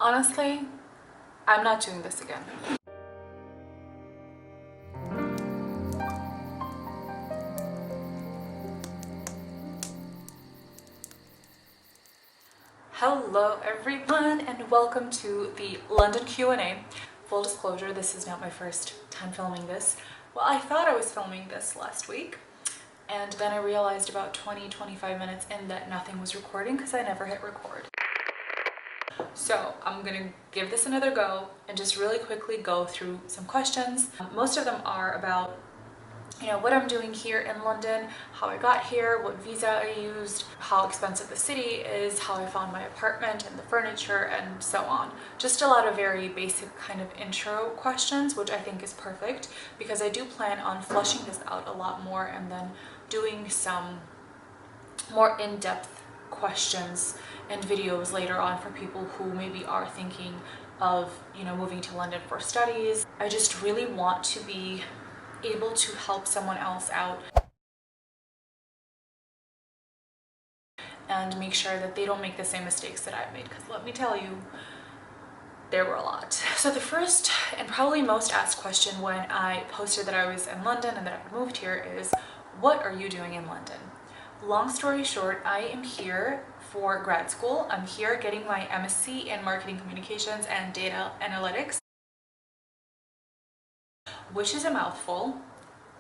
Honestly, I'm not doing this again. Hello everyone and welcome to the London Q&A. Full disclosure, this is not my first time filming this. Well, I thought I was filming this last week, and then I realized about 20-25 minutes in that nothing was recording because I never hit record. So I'm gonna give this another go and just really quickly go through some questions. Most of them are about what I'm doing here in London, how I got here, what visa I used, how expensive the city is, how I found my apartment and the furniture, and so on. Just a lot of very basic kind of intro questions, which I think is perfect because I do plan on fleshing this out a lot more and then doing some more in-depth questions and videos later on for people who maybe are thinking of moving to London for studies. I just really want to be able to help someone else out and make sure that they don't make the same mistakes that I've made, because let me tell you, there were a lot. So the first and probably most asked question when I posted that I was in London and that I had moved here is, what are you doing in London? Long story short, I am here for grad school. I'm here getting my MSc in Marketing Communications and Data Analytics, which is a mouthful,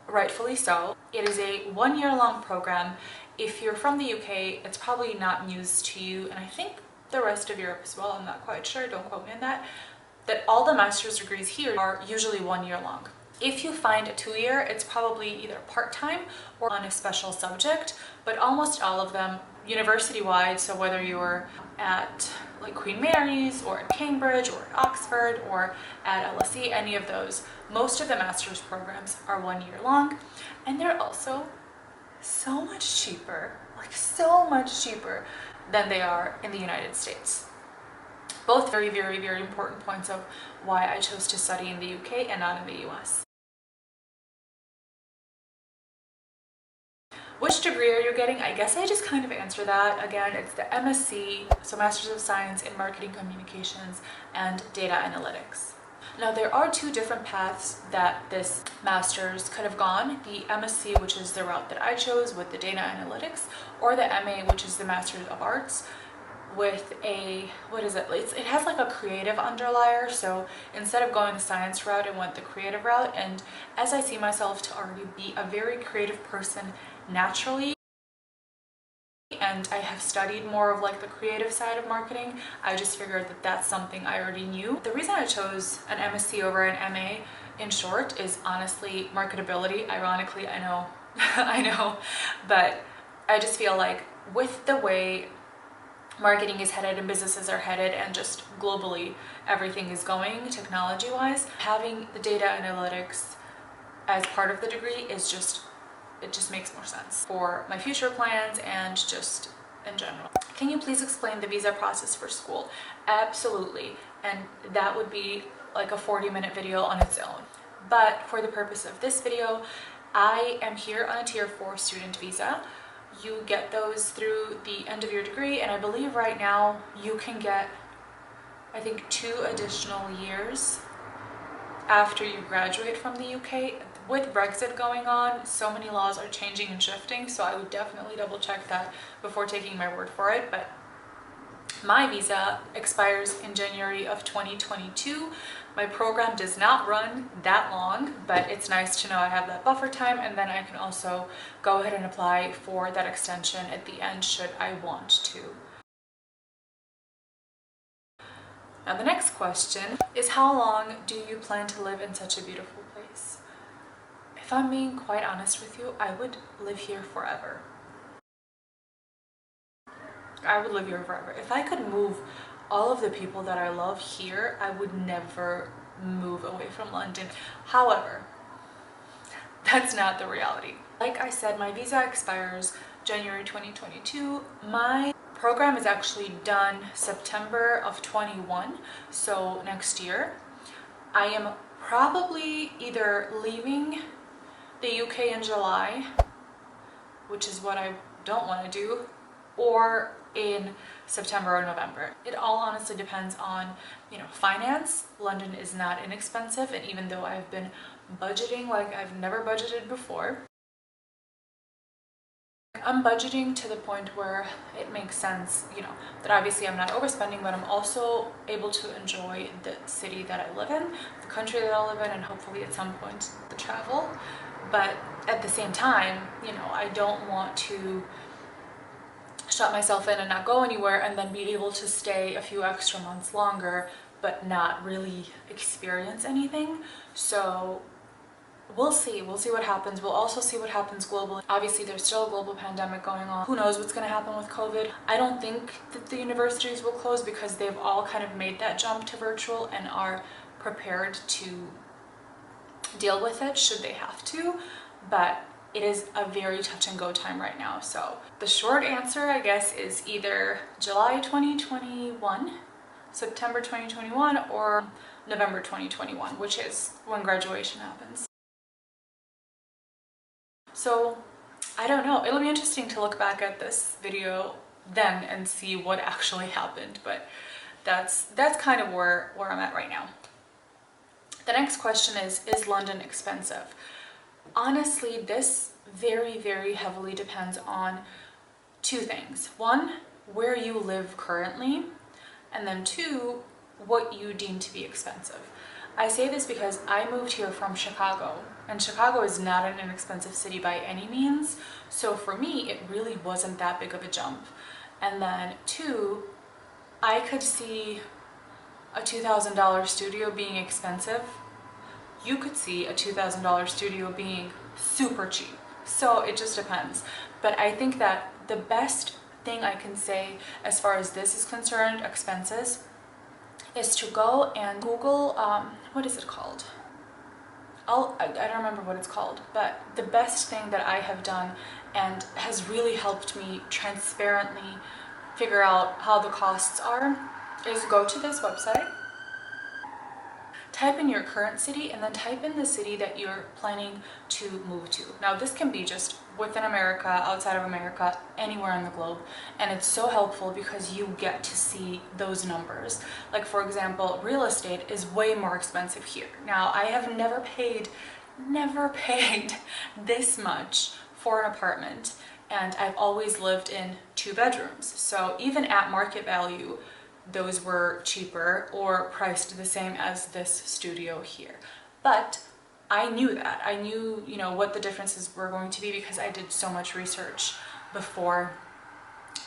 rightfully so. It is a one-year-long program. If you're from the UK, it's probably not news to you, and I think the rest of Europe as well, I'm not quite sure, don't quote me on that all the master's degrees here are usually 1 year long. If you find a 2-year, it's probably either part-time or on a special subject, but almost all of them university-wide, so whether you're at like Queen Mary's or at Cambridge or at Oxford or at LSE, any of those, most of the master's programs are 1 year long, and they're also so much cheaper, like so much cheaper than they are in the United States. Both very, very, very important points of why I chose to study in the UK and not in the US. Which degree are you getting? I guess I just kind of answer that. Again, it's the MSc, so Masters of Science in Marketing Communications and Data Analytics. Now, there are two different paths that this master's could have gone. The MSc, which is the route that I chose with the Data Analytics, or the MA, which is the Master's of Arts, with a, it has like a creative underlier. So instead of going the science route, I went the creative route. And as I see myself to already be a very creative person naturally, and I have studied more of like the creative side of marketing, I just figured that that's something I already knew. The reason I chose an MSc over an MA, in short, is honestly marketability. Ironically, I know, I know, but I just feel like with the way marketing is headed and businesses are headed and just globally everything is going technology-wise, having the data analytics as part of the degree is just, it just makes more sense for my future plans and just in general. Can you please explain the visa process for school? Absolutely, and that would be like a 40-minute video on its own. But for the purpose of this video, I am here on a Tier 4 student visa. You get those through the end of your degree, and I believe right now you can get, I think, 2 additional years after you graduate from the UK. With Brexit going on, so many laws are changing and shifting, so I would definitely double check that before taking my word for it. But my visa expires in January of 2022. My program does not run that long, but it's nice to know I have that buffer time, and then I can also go ahead and apply for that extension at the end should I want to. Now the next question is, how long do you plan to live in such a beautiful place? If I'm being quite honest with you, I would live here forever. I would live here forever. If I could move all of the people that I love here, I would never move away from London. However, that's not the reality. Like I said, my visa expires January 2022. My program is actually done September of 21, so next year. I am probably either leaving the UK in July, which is what I don't want to do, or in September or November. It all honestly depends on, you know, finance. London is not inexpensive, and even though I've been budgeting like I've never budgeted before, I'm budgeting to the point where it makes sense, you know, that obviously I'm not overspending, but I'm also able to enjoy the city that I live in, the country that I live in, and hopefully at some point the travel. But at the same time, you know, I don't want to shut myself in and not go anywhere and then be able to stay a few extra months longer but not really experience anything. So we'll see what happens. We'll also see what happens globally. Obviously there's still a global pandemic going on. Who knows what's going to happen with COVID. I don't think that the universities will close because they've all kind of made that jump to virtual and are prepared to deal with it should they have to, but it is a very touch and go time right now. So the short answer, I guess, is either July 2021, September 2021, or November 2021, which is when graduation happens. So I don't know, it'll be interesting to look back at this video then and see what actually happened, but that's kind of where I'm at right now. The next question is London expensive? Honestly, this very, very heavily depends on two things. One, where you live currently, and then two, what you deem to be expensive. I say this because I moved here from Chicago, and Chicago is not an inexpensive city by any means. So for me, it really wasn't that big of a jump. And then two, I could see a $2,000 studio being expensive. You could see a $2,000 studio being super cheap. So it just depends. But I think that the best thing I can say as far as this is concerned, expenses, is to go and Google, what is it called? I don't remember what it's called, but the best thing that I have done and has really helped me transparently figure out how the costs are is go to this website, type in your current city, and then type in the city that you're planning to move to. Now this can be just within America, outside of America, anywhere in the globe, and it's so helpful because you get to see those numbers. Like for example, real estate is way more expensive here. Now I have never paid this much for an apartment, and I've always lived in 2 bedrooms. So even at market value, those were cheaper or priced the same as this studio here. But I knew that. I knew, you know, what the differences were going to be because I did so much research before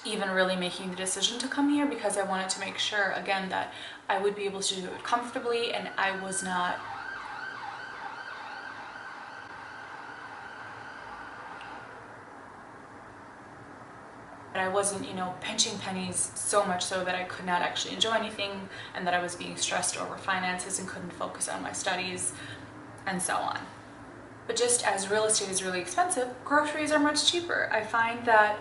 even really making the decision to come here, because I wanted to make sure, again, that I would be able to do it comfortably and I was not wasn't, you know, pinching pennies so much so that I could not actually enjoy anything, and that I was being stressed over finances and couldn't focus on my studies and so on. But just as real estate is really expensive, groceries are much cheaper. I find that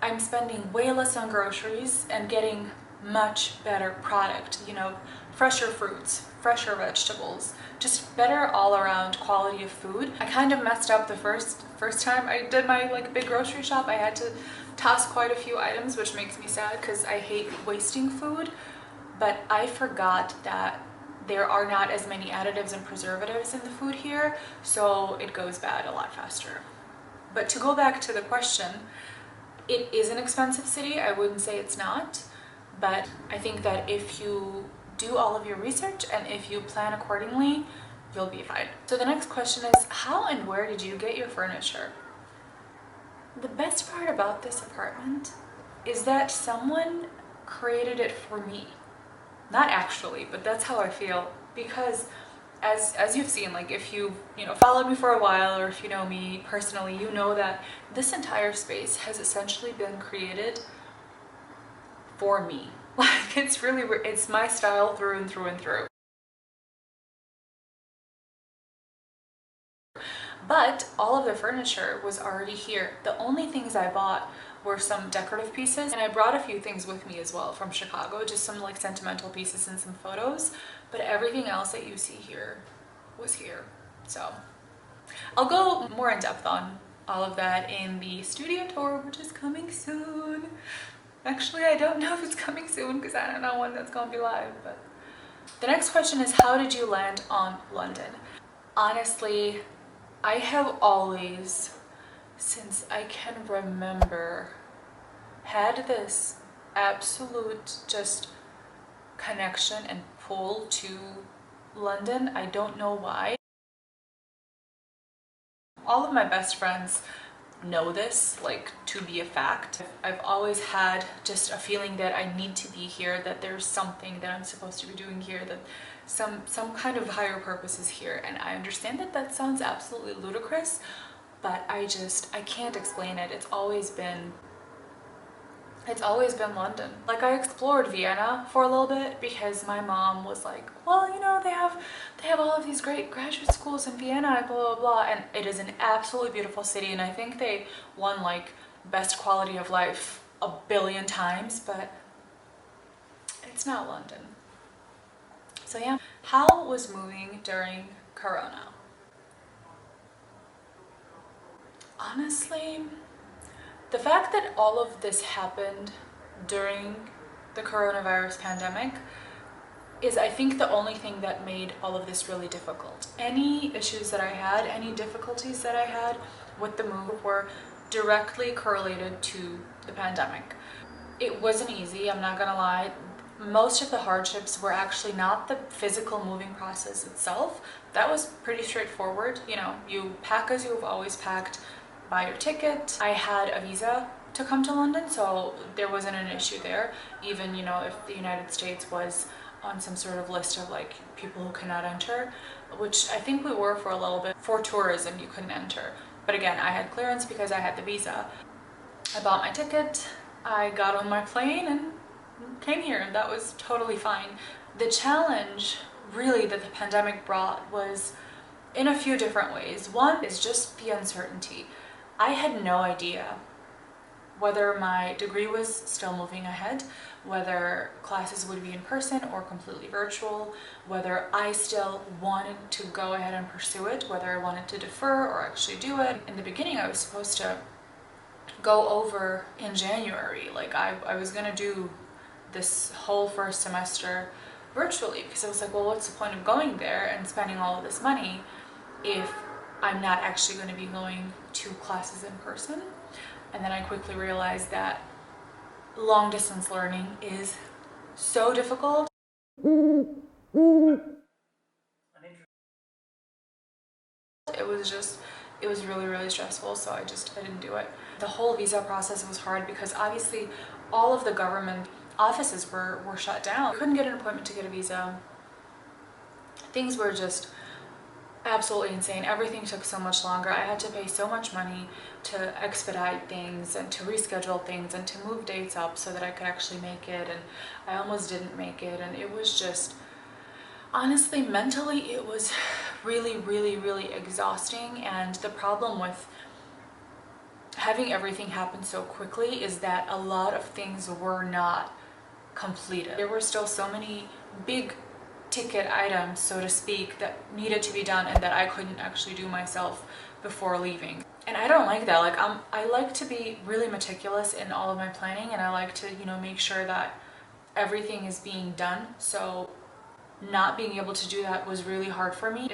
I'm spending way less on groceries and getting much better product, you know, fresher fruits, fresher vegetables, just better all around quality of food. I kind of messed up the first time I did my like big grocery shop. I had to toss quite a few items, which makes me sad because I hate wasting food, but I forgot that there are not as many additives and preservatives in the food here, so it goes bad a lot faster. But to go back to the question, it is an expensive city. I wouldn't say it's not, but I think that if you do all of your research and if you plan accordingly, you'll be fine. So the next question is, how and where did you get your furniture? The best part about this apartment is that someone created it for me. Not actually, but that's how I feel, because as you've seen, like if you've, you know, followed me for a while, or if you know me personally, you know that this entire space has essentially been created for me. Like it's my style through and through and through. But all of the furniture was already here. The only things I bought were some decorative pieces, and I brought a few things with me as well from Chicago, just some like sentimental pieces and some photos, but everything else that you see here was here. So I'll go more in depth on all of that in the studio tour, which is coming soon. Actually, I don't know if it's coming soon because I don't know when that's gonna be live. But the next question is, how did you land on London? Honestly, I have always, since I can remember, had this absolute just connection and pull to London. I don't know why. All of my best friends know this, like, to be a fact. I've always had just a feeling that I need to be here, that there's something that I'm supposed to be doing here, that some kind of higher purpose is here. And I understand that that sounds absolutely ludicrous, but I can't explain it. It's always been London. Like, I explored Vienna for a little bit because my mom was like, well, you know, they have all of these great graduate schools in Vienna and blah, blah, blah. And it is an absolutely beautiful city. And I think they won like best quality of life a billion times, but it's not London. So yeah, how was moving during Corona? Honestly, the fact that all of this happened during the coronavirus pandemic is, I think, the only thing that made all of this really difficult. Any issues that I had, any difficulties that I had with the move were directly correlated to the pandemic. It wasn't easy, I'm not gonna lie. Most of the hardships were actually not the physical moving process itself. That was pretty straightforward. You know, you pack as you've always packed, buy your ticket. I had a visa to come to London, so there wasn't an issue there. Even, you know, if the United States was on some sort of list of like people who cannot enter, which I think we were for a little bit. For tourism, you couldn't enter. But again, I had clearance because I had the visa. I bought my ticket, I got on my plane and came here, and that was totally fine. The challenge really that the pandemic brought was in a few different ways. One is just the uncertainty. I had no idea whether my degree was still moving ahead, whether classes would be in person or completely virtual, whether I still wanted to go ahead and pursue it, whether I wanted to defer or actually do it. In the beginning, I was supposed to go over in January. Like, I was gonna do this whole first semester virtually because I was like, well, what's the point of going there and spending all of this money if I'm not actually going to be going to classes in person? And then I quickly realized that long distance learning is so difficult. It was really, really stressful, so I didn't do it. The whole visa process was hard because obviously all of the government offices were shut down. I couldn't get an appointment to get a visa. Things were just absolutely insane. Everything took so much longer. I had to pay so much money to expedite things and to reschedule things and to move dates up so that I could actually make it, and I almost didn't make it. And it was just, honestly, mentally, it was really, really, really exhausting. And the problem with having everything happen so quickly is that a lot of things were not completed. There were still so many big ticket items, so to speak, that needed to be done and that I couldn't actually do myself before leaving. And I don't like that. Like, I like to be really meticulous in all of my planning, and I like to, you know, make sure that everything is being done. So not being able to do that was really hard for me.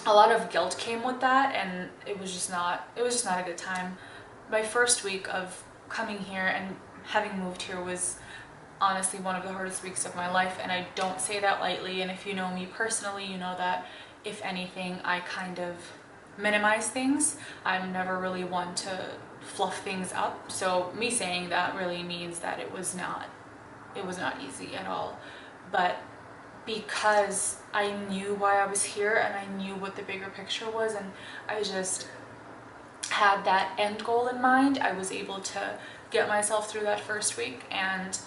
A lot of guilt came with that, and it was just not a good time. My first week of coming here and having moved here was honestly one of the hardest weeks of my life, and I don't say that lightly. And if you know me personally, you know that if anything, I kind of minimize things. I'm never really one to fluff things up. So me saying that really means that it was not easy at all. But because I knew why I was here and I knew what the bigger picture was, and I just had that end goal in mind, I was able to get myself through that first week, and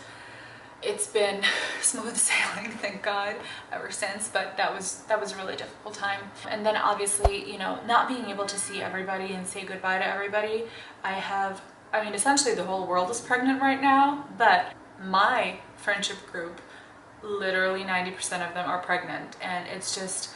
it's been smooth sailing, thank God, ever since. But that was a really difficult time. And then obviously, you know, not being able to see everybody and say goodbye to everybody. I mean, essentially the whole world is pregnant right now, but my friendship group, literally 90% of them are pregnant, and it's just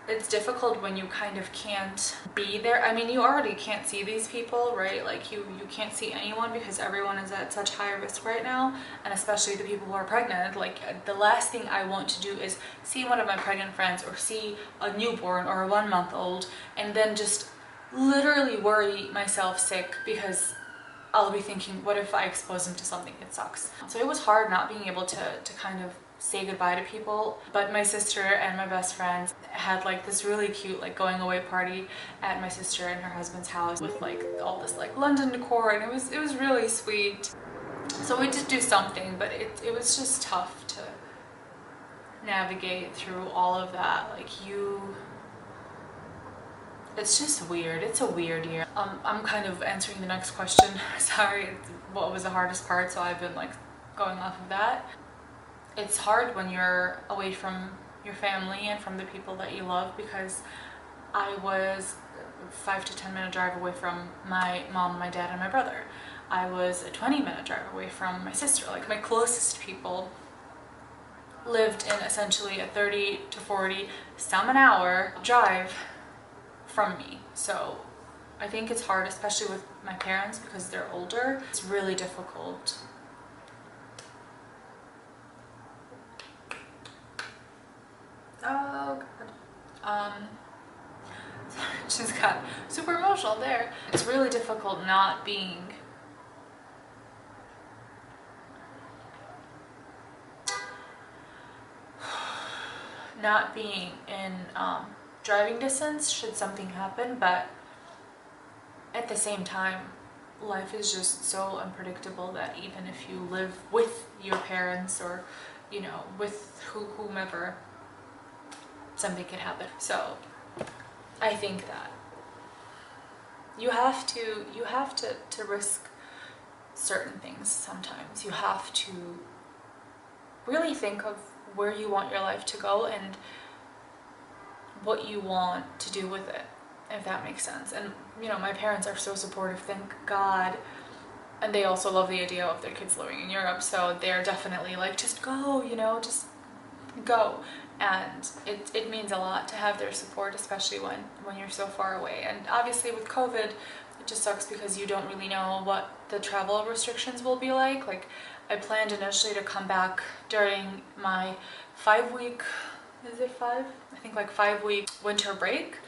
it's difficult when you kind of can't be there. I mean, you already can't see these people, right? Like you can't see anyone because everyone is at such high risk right now, and especially the people who are pregnant. Like the last thing I want to do is see one of my pregnant friends or see a newborn or a 1-month-old and then just literally worry myself sick because I'll be thinking, what if I expose them to something? It sucks. So it was hard not being able to kind of say goodbye to people. But my sister and my best friends had like this really cute like going away party at my sister and her husband's house with like all this like London decor, and it was really sweet. So we did do something, but it was just tough to navigate through all of that. Like it's just weird. It's a weird year. I'm kind of answering the next question. Sorry, what was the hardest part? So I've been like going off of that. It's hard when you're away from your family and from the people that you love, because I was 5 to 10 minute drive away from my mom, my dad, and my brother. I was a 20-minute drive away from my sister. Like my closest people lived in essentially a 30 to 40, some an hour drive from me. So I think it's hard, especially with my parents because they're older. It's really difficult. Oh god. Just got super emotional there. It's really difficult not being in driving distance should something happen, but at the same time life is just so unpredictable that even if you live with your parents or, you know, with whomever, something could happen. So I think that you have to risk certain things sometimes. You have to really think of where you want your life to go and what you want to do with it, if that makes sense. And you know, my parents are so supportive, thank God, and they also love the idea of their kids living in Europe, so they're definitely like, just go, you know, just go. And it means a lot to have their support, especially when you're so far away. And obviously with COVID, it just sucks because you don't really know what the travel restrictions will be like. Like I planned initially to come back during my 5-week, is it 5? I think like 5-week winter break.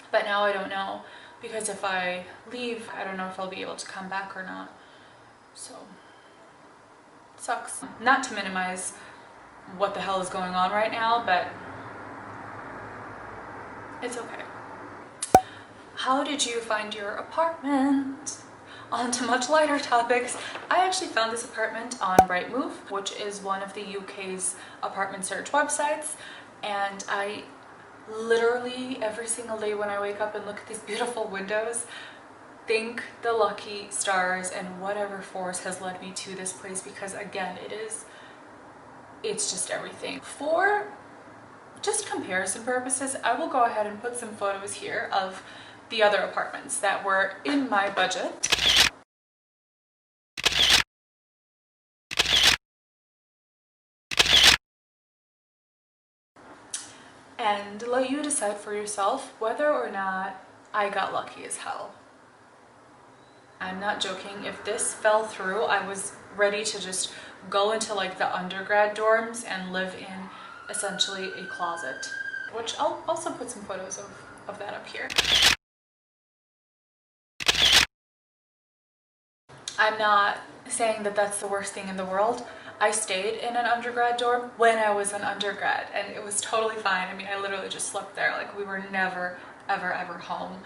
But now I don't know, because if I leave, I don't know if I'll be able to come back or not. So it sucks. Not to minimize what the hell is going on right now, but it's okay. How did you find your apartment? On to much lighter topics. I actually found this apartment on Rightmove, which is one of the UK's apartment search websites, and I literally every single day when I wake up and look at these beautiful windows, thank the lucky stars and whatever force has led me to this place, because again, it's just everything. For just comparison purposes, I will go ahead and put some photos here of the other apartments that were in my budget. And let you decide for yourself whether or not I got lucky as hell. I'm not joking. If this fell through, I was ready to just go into like the undergrad dorms and live in essentially a closet, which I'll also put some photos of that up here. I'm not saying that that's the worst thing in the world. I stayed in an undergrad dorm when I was an undergrad, and it was totally fine. I mean, I literally just slept there. Like, we were never, ever, ever home.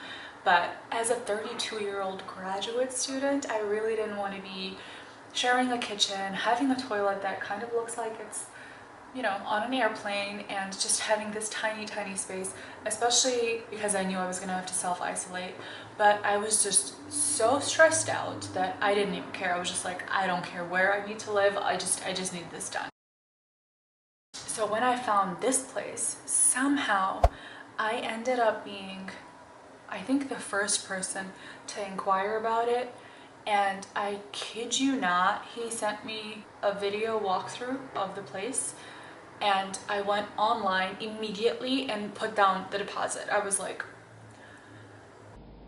But as a 32-year-old graduate student, I really didn't want to be sharing a kitchen, having a toilet that kind of looks like it's, you know, on an airplane, and just having this tiny, tiny space, especially because I knew I was going to have to self-isolate. But I was just so stressed out that I didn't even care. I was just like, I don't care where I need to live. I just need this done. So when I found this place, somehow I ended up being, I think, the first person to inquire about it. And I kid you not, he sent me a video walkthrough of the place. and I went online immediately and put down the deposit. I was like,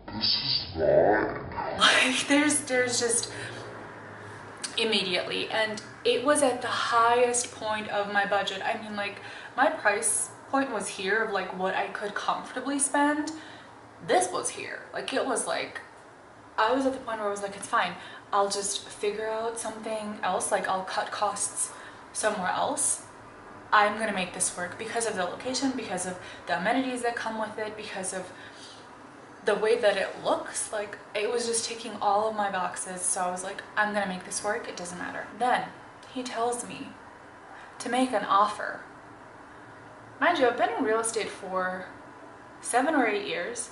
this is wrong. Like there's just immediately, and it was at the highest point of my budget. I mean, like my price point was here of like what I could comfortably spend. This was here. Like it was like, I was at the point where I was like, it's fine, I'll just figure out something else, like I'll cut costs somewhere else. I'm gonna make this work because of the location, because of the amenities that come with it, because of the way that it looks. Like it was just ticking all of my boxes. So I was like, I'm gonna make this work, it doesn't matter. Then he tells me to make an offer. Mind you, I've been in real estate for 7 or 8 years.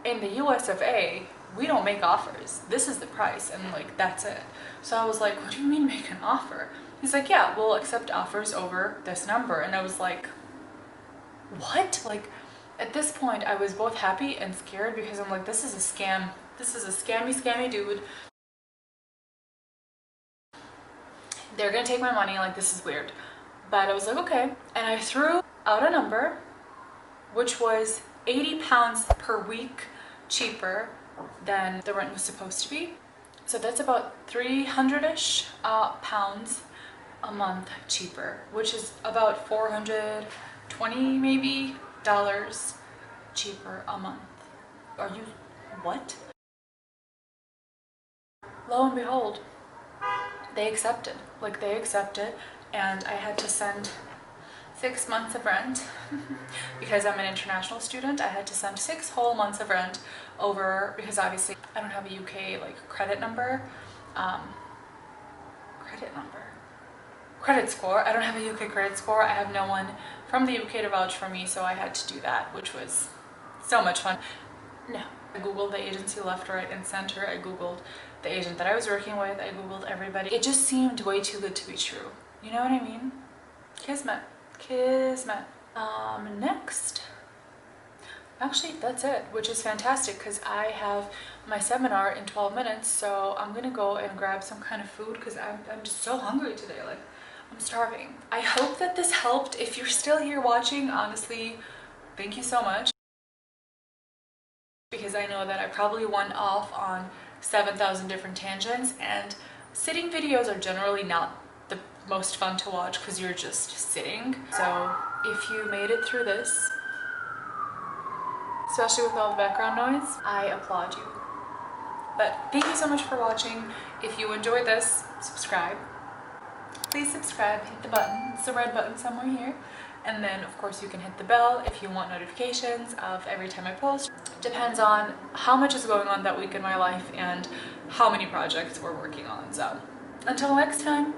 In the US of A, we don't make offers. This is the price, and like that's it. So I was like, what do you mean make an offer? He's like, yeah, we'll accept offers over this number. And I was like, what? Like at this point I was both happy and scared, because I'm like, this is a scam. This is a scammy dude. They're gonna take my money, like this is weird. But I was like, okay. And I threw out a number which was 80 pounds per week cheaper than the rent was supposed to be. So that's about 300-ish pounds a month cheaper, which is about 420 maybe dollars cheaper a month. Are you, what? Lo and behold, they accepted. Like they accepted, and I had to send 6 months of rent because I'm an international student. I had to send 6 whole months of rent over, because obviously I don't have a UK like credit score. I don't have a UK credit score. I have no one from the UK to vouch for me, so I had to do that, which was so much fun. No, I googled the agency left, right, and center. I googled the agent that I was working with. I googled everybody. It just seemed way too good to be true. You know what I mean? Kismet. Next, actually that's it, which is fantastic because I have my seminar in 12 minutes, so I'm gonna go and grab some kind of food because I'm just so hungry today. Like I'm starving. I hope that this helped. If you're still here watching, honestly, thank you so much, because I know that I probably went off on 7,000 different tangents, and sitting videos are generally not the most fun to watch because you're just sitting. So if you made it through this, especially with all the background noise, I applaud you. But thank you so much for watching. If you enjoyed this, subscribe. Please subscribe, hit the button. It's the red button somewhere here. And then of course you can hit the bell if you want notifications of every time I post. Depends on how much is going on that week in my life and how many projects we're working on. So until next time.